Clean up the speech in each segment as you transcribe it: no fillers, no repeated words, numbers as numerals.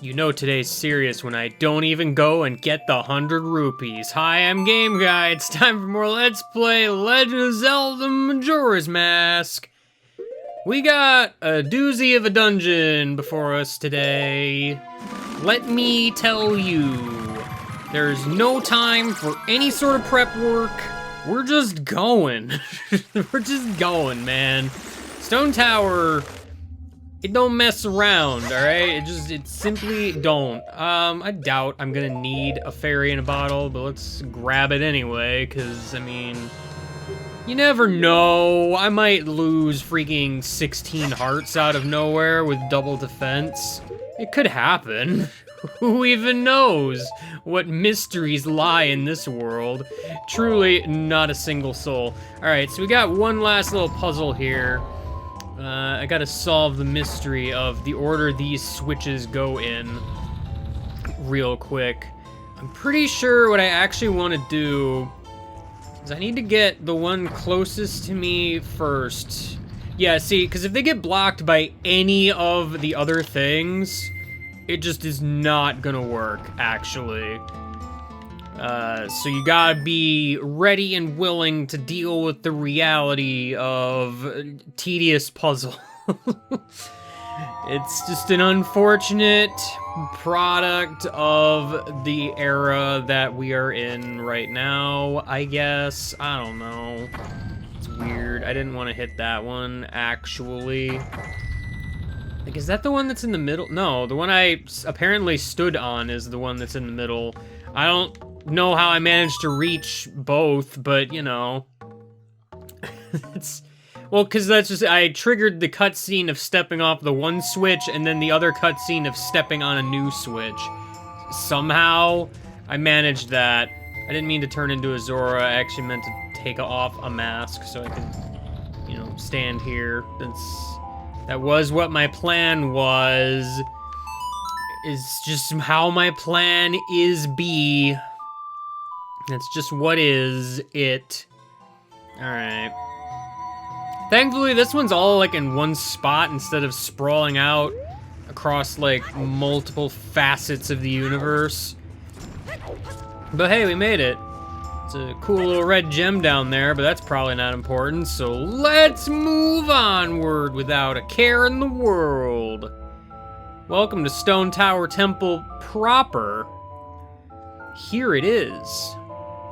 You know today's serious when I don't even go and get the 100 rupees. Hi, I'm Game Guy. It's time for more Let's Play Legend of Zelda Majora's Mask. We got a doozy of a dungeon before us today. Let me tell you, there's no time for any sort of prep work. We're just going. We're just going, man. Stone Tower, it don't mess around, all right? It simply don't. I doubt I'm gonna need a fairy in a bottle, but let's grab it anyway, because, I mean, you never know. I might lose freaking 16 hearts out of nowhere with double defense. It could happen. Who even knows what mysteries lie in this world? Truly, not a single soul. All right, so we got one last little puzzle here. I gotta solve the mystery of the order these switches go in real quick. I'm pretty sure what I actually want to do is I need to get the one closest to me first. Yeah, see, because if they get blocked by any of the other things, it just is not gonna work, actually. So you gotta be ready and willing to deal with the reality of tedious puzzle. It's just an unfortunate product of the era that we are in right now, I guess. I don't know. It's weird. I didn't want to hit that one, actually. Like, is that the one that's in the middle? No, the one I apparently stood on is the one that's in the middle. I don't know how I managed to reach both, but, you know. Well, because that's just, I triggered the cutscene of stepping off the one switch, and then the other cutscene of stepping on a new switch. Somehow, I managed that. I didn't mean to turn into a Zora, I actually meant to take off a mask so I could, you know, stand here. That was what my plan was. Is just how my plan is be. That's just what is it. Alright. Thankfully, this one's all, like, in one spot instead of sprawling out across, like, multiple facets of the universe. But hey, we made it. It's a cool little red gem down there, but that's probably not important, so let's move onward without a care in the world. Welcome to Stone Tower Temple proper. Here it is,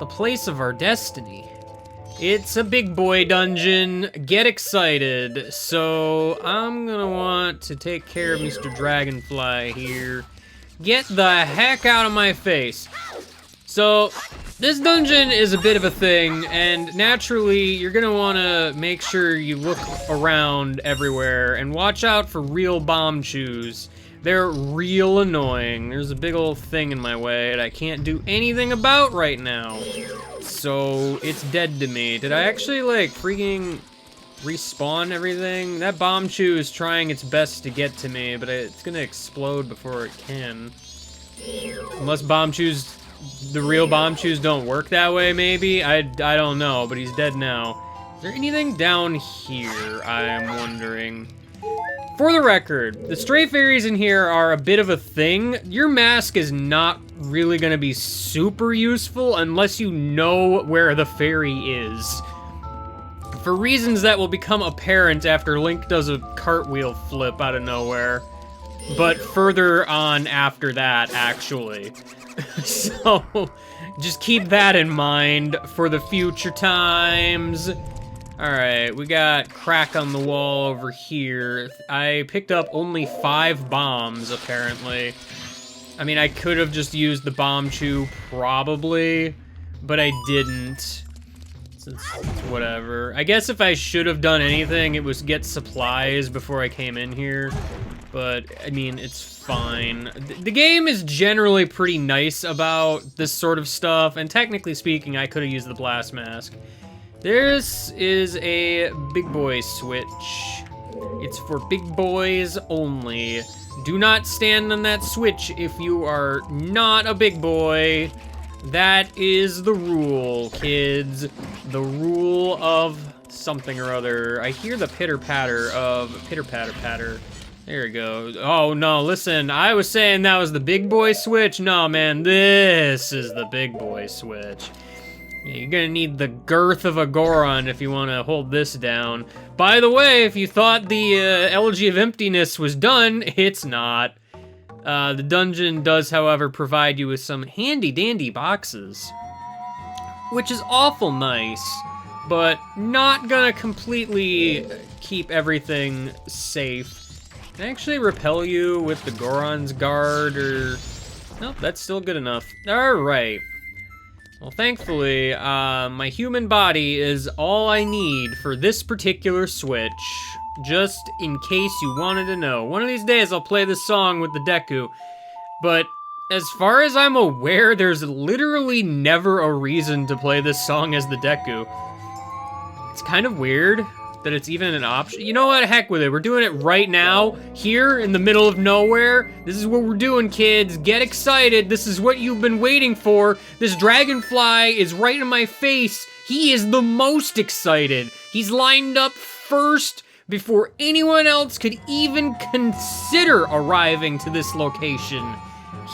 the place of our destiny. It's a big boy dungeon. Get excited. So I'm gonna want to take care of Mr. Dragonfly here. Get the heck out of my face. So this dungeon is a bit of a thing, and naturally you're gonna wanna make sure you look around everywhere and watch out for real bomb chews. They're real annoying. There's a big old thing in my way that I can't do anything about right now. So it's dead to me. Did I actually, like, freaking respawn everything? That bomb chew is trying its best to get to me, but it's gonna explode before it can. Unless bomb chews, the real bomb chews don't work that way, maybe? I don't know, but he's dead now. Is there anything down here, I'm wondering? For the record, the stray fairies in here are a bit of a thing. Your mask is not really gonna be super useful unless you know where the fairy is. For reasons that will become apparent after Link does a cartwheel flip out of nowhere. But further on after that, actually. So, just keep that in mind for the future times. Alright, we got crack on the wall over here. I picked up only 5 bombs, apparently. I mean, I could have just used the bomb chew, probably, but I didn't. It's whatever. I guess if I should have done anything, it was get supplies before I came in here. But, I mean, it's fine. The game is generally pretty nice about this sort of stuff, and technically speaking, I could have used the blast mask. This is a big boy switch. It's for big boys only. Do not stand on that switch if you are not a big boy. That is the rule, kids. The rule of something or other. I hear the pitter-patter of pitter-patter-patter. There we go. Oh, no, listen. I was saying that was the big boy switch. No, man, this is the big boy switch. Yeah, you're gonna need the girth of a Goron if you want to hold this down. By the way, if you thought the Elegy of Emptiness was done, it's not. The dungeon does, however, provide you with some handy-dandy boxes, which is awful nice, but not gonna completely keep everything safe. Can I actually repel you with the Goron's Guard, or... Nope, that's still good enough. Alright. Well, thankfully, my human body is all I need for this particular switch. Just in case you wanted to know. One of these days, I'll play this song with the Deku. But as far as I'm aware, there's literally never a reason to play this song as the Deku. It's kind of weird that it's even an option. You know what? Heck with it. We're doing it right now, here in the middle of nowhere. This is what we're doing, kids. Get excited. This is what you've been waiting for. This dragonfly is right in my face. He is the most excited. He's lined up first before anyone else could even consider arriving to this location.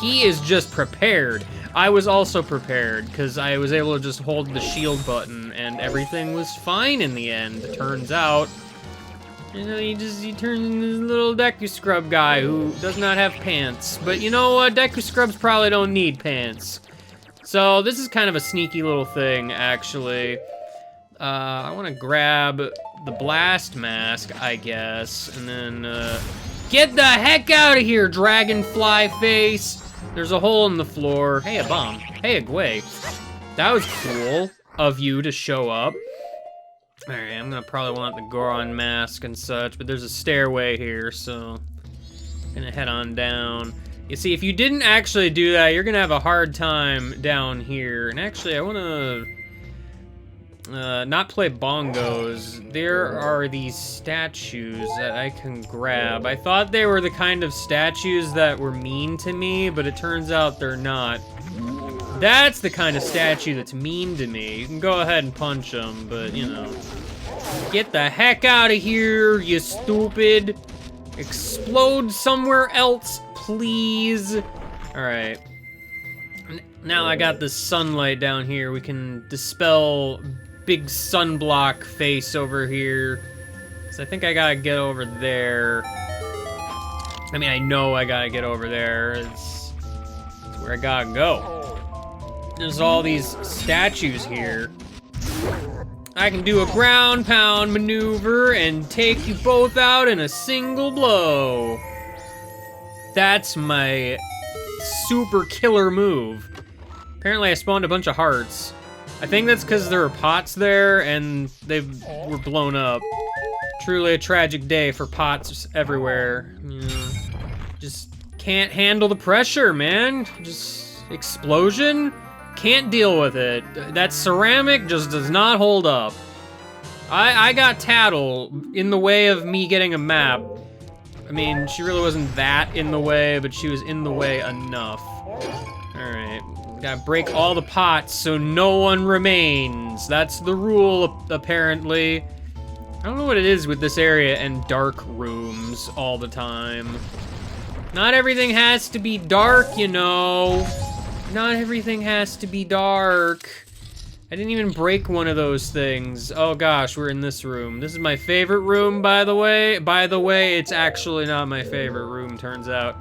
He is just prepared. I was also prepared, because I was able to just hold the shield button, and everything was fine in the end, it turns out. You know, he turns into this little Deku Scrub guy who does not have pants. But you know what? Deku Scrubs probably don't need pants. So this is kind of a sneaky little thing, actually. I want to grab the blast mask, I guess, and then, get the heck out of here, dragonfly face! There's a hole in the floor. Hey, a bomb. Hey, a Gwei. That was cool of you to show up. Alright, I'm gonna probably want the Goron mask and such, but there's a stairway here, so I'm gonna head on down. You see, if you didn't actually do that, you're gonna have a hard time down here. And actually, I wanna not play bongos. There are these statues that I can grab. I thought they were the kind of statues that were mean to me, but it turns out they're not. That's the kind of statue that's mean to me. You can go ahead and punch them, but you know. Get the heck out of here, you stupid. Explode somewhere else, please. All right. Now I got this sunlight down here. We can dispel big sunblock face over here. So I think I gotta get over there. I mean, I know I gotta get over there. It's where I gotta go. There's all these statues here. I can do a ground pound maneuver and take you both out in a single blow. That's my super killer move. Apparently I spawned a bunch of hearts. I think that's because there were pots there and they were blown up. Truly a tragic day for pots everywhere. Just can't handle the pressure, man. Just explosion? Can't deal with it. That ceramic just does not hold up. I got Tattle in the way of me getting a map. I mean, she really wasn't that in the way, but she was in the way enough. Alright. Gotta break all the pots so no one remains. That's the rule, apparently. I don't know what it is with this area and dark rooms all the time. Not everything has to be dark, you know. Not everything has to be dark. I didn't even break one of those things. Oh gosh, we're in this room. This is my favorite room, by the way. By the way, it's actually not my favorite room, turns out.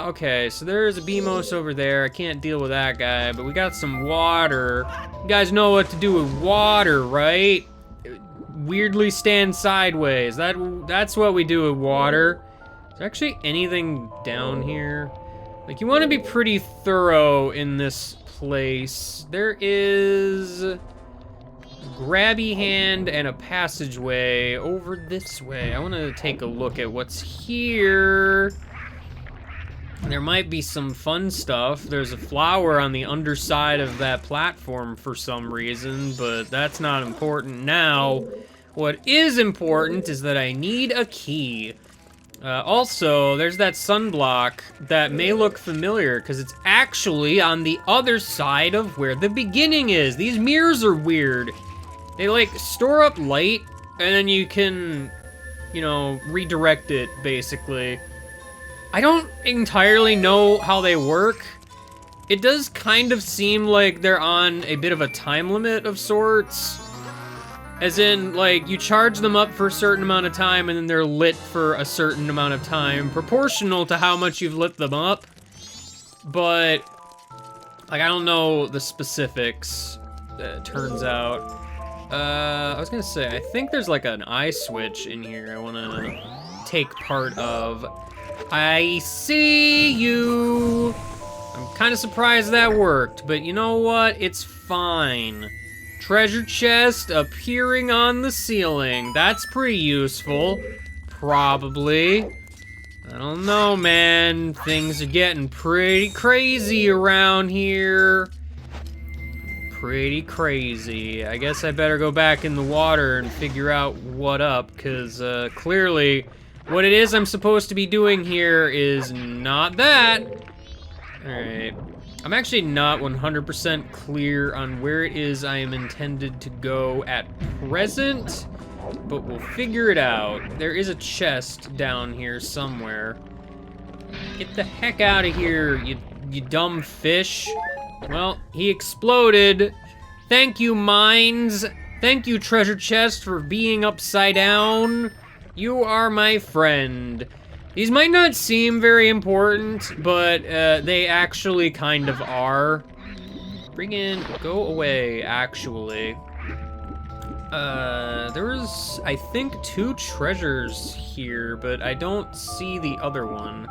Okay, so there's a Beamos over there. I can't deal with that guy, but we got some water. You guys know what to do with water, right? Weirdly stand sideways. That's what we do with water. Is there actually anything down here? Like, you want to be pretty thorough in this place. There is a grabby hand and a passageway over this way. I want to take a look at what's here. There might be some fun stuff. There's a flower on the underside of that platform for some reason, but that's not important now. What is important is that I need a key. Also, there's that sunblock that may look familiar because it's actually on the other side of where the beginning is. These mirrors are weird. They like store up light and then you can you know, redirect it, basically. I don't entirely know how they work. It does kind of seem like they're on a bit of a time limit of sorts. As in, like, you charge them up for a certain amount of time and then they're lit for a certain amount of time, proportional to how much you've lit them up. But, like, I don't know the specifics, it turns out. I was gonna say, I think there's like an eye switch in here I wanna take part of. I see you! I'm kind of surprised that worked, but you know what? It's fine. Treasure chest appearing on the ceiling. That's pretty useful. Probably. I don't know, man. Things are getting pretty crazy around here. Pretty crazy. I guess I better go back in the water and figure out what up, because clearly what it is I'm supposed to be doing here is not that. Alright. I'm actually not 100% clear on where it is I am intended to go at present, but we'll figure it out. There is a chest down here somewhere. Get the heck out of here, you dumb fish. Well, he exploded. Thank you, mines. Thank you, treasure chest, for being upside down. You are my friend. These might not seem very important, but they actually kind of are. Go away, actually. There's, I think, 2 treasures here, but I don't see the other one.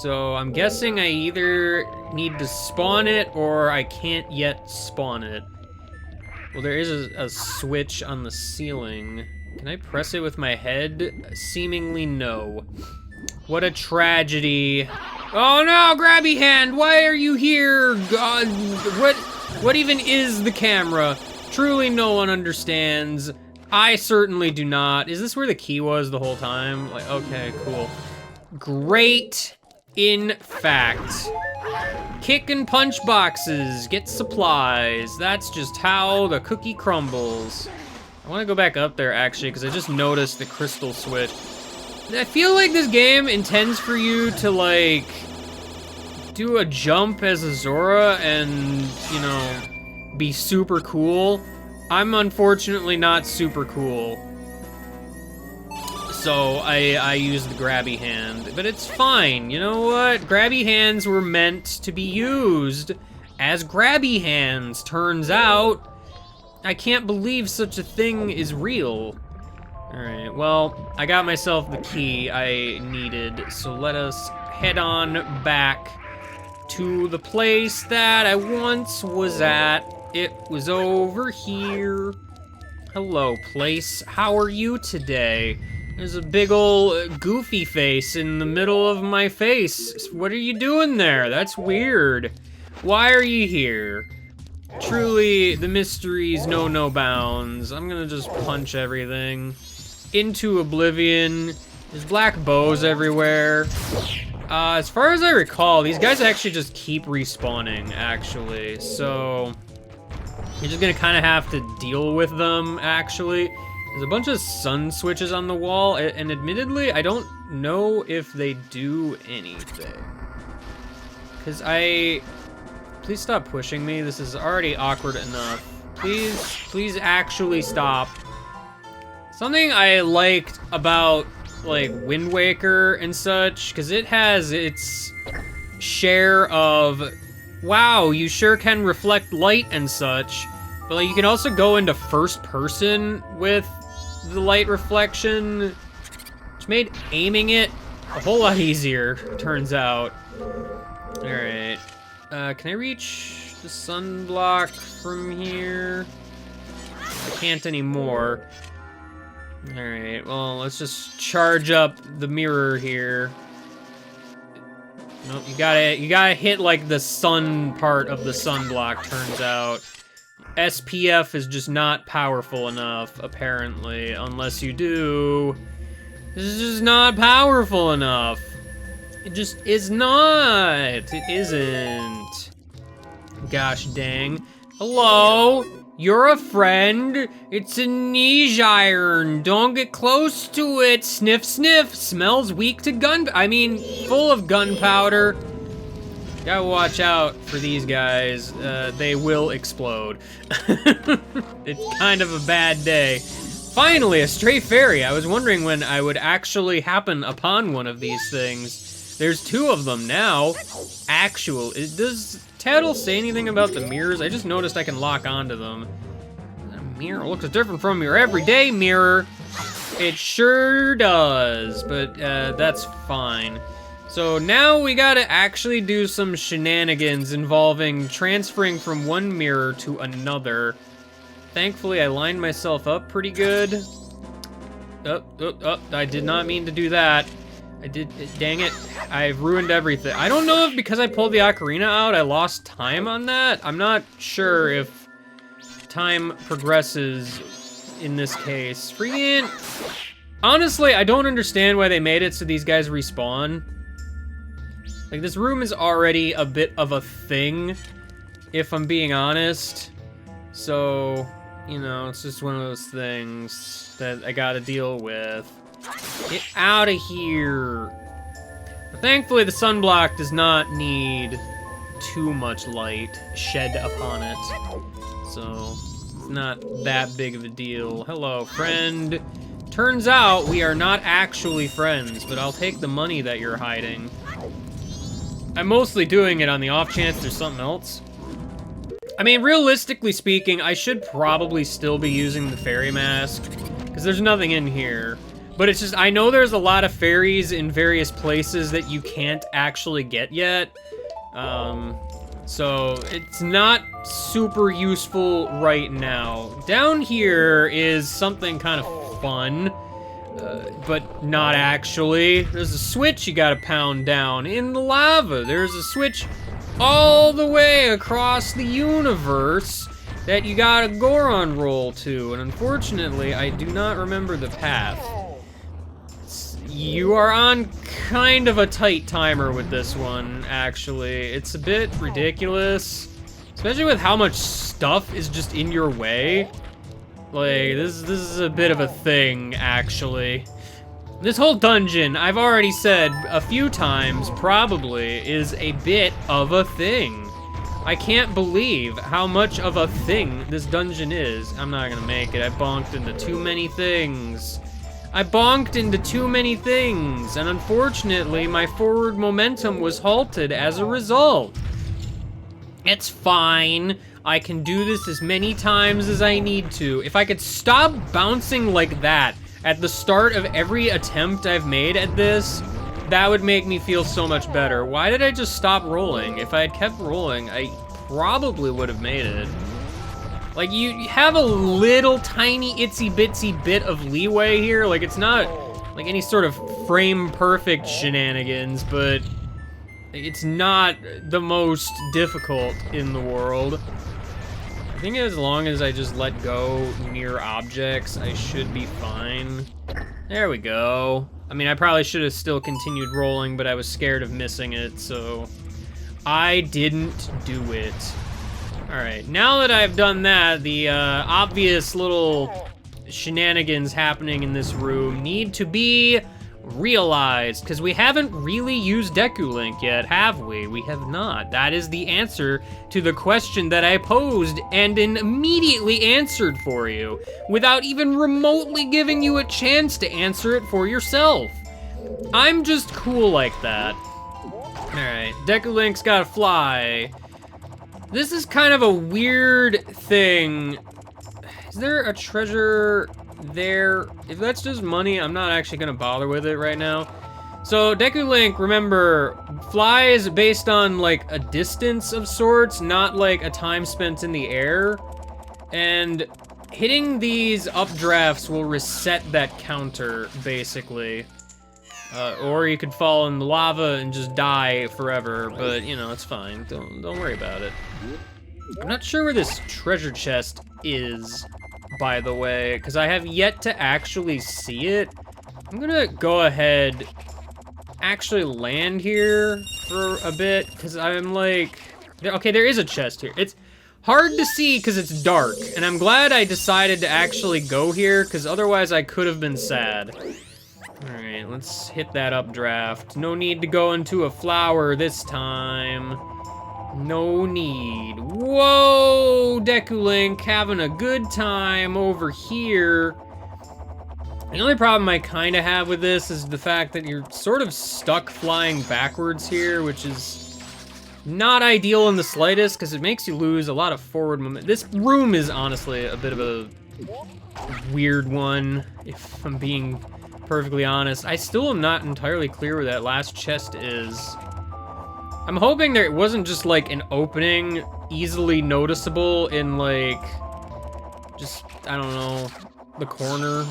So I'm guessing I either need to spawn it or I can't yet spawn it. Well, there is a switch on the ceiling. Can I press it with my head? Seemingly no. What a tragedy. Oh no, grabby hand, why are you here? God, what even is the camera? Truly no one understands. I certainly do not. Is this where the key was the whole time? Like, okay, cool. Great, in fact. Kick and punch boxes, get supplies. That's just how the cookie crumbles. I want to go back up there, actually, because I just noticed the crystal switch. I feel like this game intends for you to, like, do a jump as a Zora and, you know, be super cool. I'm unfortunately not super cool. So I use the grabby hand, but it's fine. You know what? Grabby hands were meant to be used as grabby hands, turns out. I can't believe such a thing is real. Alright, well, I got myself the key I needed, so let us head on back to the place that I once was at. It was over here. Hello, place. How are you today? There's a big ol' goofy face in the middle of my face. What are you doing there? That's weird. Why are you here? Truly, the mysteries know no bounds. I'm gonna just punch everything into oblivion. There's black bows everywhere. As far as I recall, these guys actually just keep respawning, actually. So, you're just gonna kind of have to deal with them, actually. There's a bunch of sun switches on the wall, and admittedly, I don't know if they do anything. Because please stop pushing me. This is already awkward enough. Please actually stop. Something I liked about, like, Wind Waker and such, because it has its share of, wow, you sure can reflect light and such, but, like, you can also go into first person with the light reflection, which made aiming it a whole lot easier, turns out. Alright. Can I reach the sunblock from here? I can't anymore. Alright, well, let's just charge up the mirror here. Nope, you gotta hit, like, the sun part of the sunblock, turns out. SPF is just not powerful enough, apparently, unless you do. This is just not powerful enough. It just is not. It isn't. Gosh dang. Hello? You're a friend. It's a niche iron. Don't get close to it. Sniff, sniff. Smells weak to full of gunpowder. Gotta watch out for these guys. They will explode. It's kind of a bad day. Finally, a stray fairy. I was wondering when I would actually happen upon one of these things. There's 2 of them now. Does Tattle say anything about the mirrors? I just noticed I can lock onto them. A mirror looks different from your everyday mirror. It sure does, but that's fine. So now we gotta actually do some shenanigans involving transferring from one mirror to another. Thankfully, I lined myself up pretty good. I did not mean to do that. Dang it. I've ruined everything. I don't know if because I pulled the ocarina out, I lost time on that. I'm not sure if time progresses in this case. Freaking... Honestly, I don't understand why they made it so these guys respawn. Like, this room is already a bit of a thing, if I'm being honest. So, you know, it's just one of those things that I gotta deal with. Get out of here. Thankfully, the sunblock does not need too much light shed upon it. So, it's not that big of a deal. Hello, friend. Turns out we are not actually friends, but I'll take the money that you're hiding. I'm mostly doing it on the off chance there's something else. I mean, realistically speaking, I should probably still be using the fairy mask, because there's nothing in here. But it's just, I know there's a lot of fairies in various places that you can't actually get yet. So it's not super useful right now. Down here is something kind of fun. But not actually. There's a switch you gotta pound down in the lava. There's a switch all the way across the universe that you gotta Goron roll to. And unfortunately, I do not remember the path. You are on kind of a tight timer with this one, actually. It's a bit ridiculous. Especially with how much stuff is just in your way. Like, this is a bit of a thing, actually. This whole dungeon, I've already said a few times, probably, is a bit of a thing. I can't believe how much of a thing this dungeon is. I'm not gonna make it. I bonked into too many things. I bonked into too many things, and unfortunately, my forward momentum was halted as a result. It's fine. I can do this as many times as I need to. If I could stop bouncing like that at the start of every attempt I've made at this, that would make me feel so much better. Why did I just stop rolling? If I had kept rolling, I probably would have made it. Like, you have a little tiny itsy bitsy bit of leeway here. Like, it's not like any sort of frame perfect shenanigans, but it's not the most difficult in the world. I think as long as I just let go near objects, I should be fine. There we go. I mean, I probably should have still continued rolling, but I was scared of missing it, so I didn't do it. All right, now that I've done that, the obvious little shenanigans happening in this room need to be realized, because we haven't really used Deku Link yet, have we? We have not. That is the answer to the question that I posed and immediately answered for you, without even remotely giving you a chance to answer it for yourself. I'm just cool like that. All right, Deku Link's gotta fly. This is kind of a weird thing. Is there a treasure there? If that's just money, I'm not actually gonna bother with it right now. So Deku Link, remember, flies based on like a distance of sorts, not like a time spent in the air. And hitting these updrafts will reset that counter, basically. Or you could fall in the lava and just die forever, but you know, it's fine. Don't worry about it. I'm not sure where this treasure chest is, by the way, because I have yet to actually see it. I'm gonna go ahead, actually land here for a bit, because I'm like, okay, there is a chest here. It's, hard to see because it's dark. And I'm glad I decided to actually go here, because otherwise I could have been sad. Alright, let's hit that updraft. No need to go into a flower this time. No need. Whoa, Deku-Link, having a good time over here. The only problem I kind of have with this is the fact that you're sort of stuck flying backwards here, which is not ideal in the slightest, because it makes you lose a lot of forward momentum. This room is honestly a bit of a weird one, if I'm being perfectly honest. I still am not entirely clear where that last chest is. I'm hoping there wasn't just like an opening easily noticeable in like, just, I don't know, the corner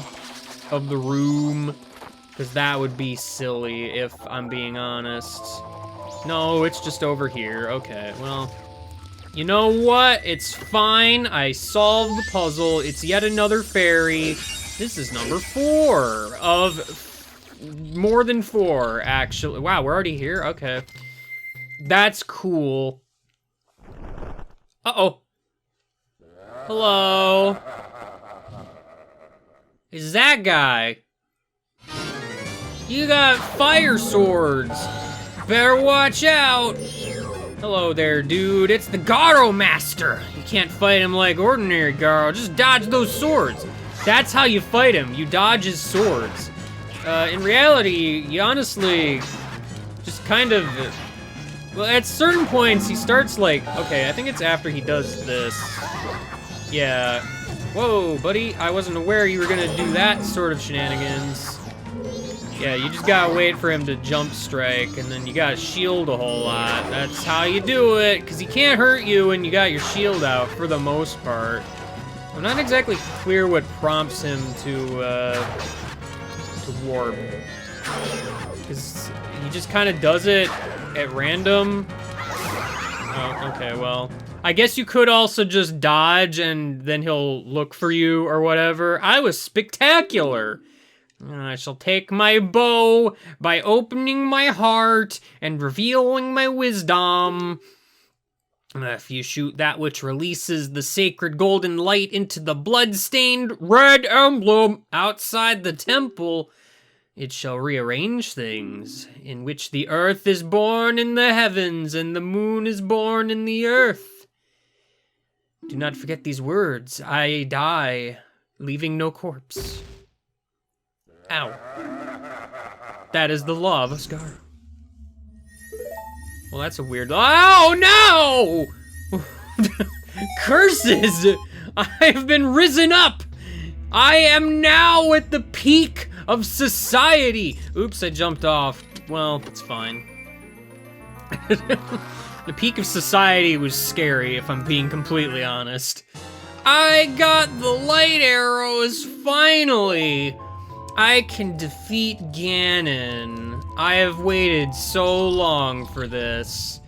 of the room, because that would be silly if I'm being honest. No, it's just over here. Okay, well, you know what? It's fine. I solved the puzzle. It's yet another fairy. This is number 4 of more than 4, actually. Wow, we're already here? Okay. That's cool. Uh-oh. Hello. Is that guy? You got fire swords. Better watch out. Hello there, dude. It's the Garo Master. You can't fight him like ordinary Garo. Just dodge those swords. That's how you fight him. You dodge his swords. In reality, you honestly just kind of... Well, at certain points, he starts like... Okay, I think it's after he does this. Yeah. Whoa, buddy. I wasn't aware you were gonna do that sort of shenanigans. Yeah, you just gotta wait for him to jump strike, and then you gotta shield a whole lot. That's how you do it, because he can't hurt you when you got your shield out, for the most part. I'm not exactly clear what prompts him to warp. Because he just kind of does it at random. Oh, okay, well. I guess you could also just dodge and then he'll look for you or whatever. I was spectacular. I shall take my bow by opening my heart and revealing my wisdom. If you shoot that which releases the sacred golden light into the blood-stained red emblem outside the temple, it shall rearrange things, in which the earth is born in the heavens and the moon is born in the earth. Do not forget these words. I die, leaving no corpse. Ow. That is the law of Asgard. Well, that's a weird... Oh, no! Curses! I have been risen up! I am now at the peak of society! Oops, I jumped off. Well, it's fine. The peak of society was scary, if I'm being completely honest. I got the light arrows, finally! I can defeat Ganon. I have waited so long for this.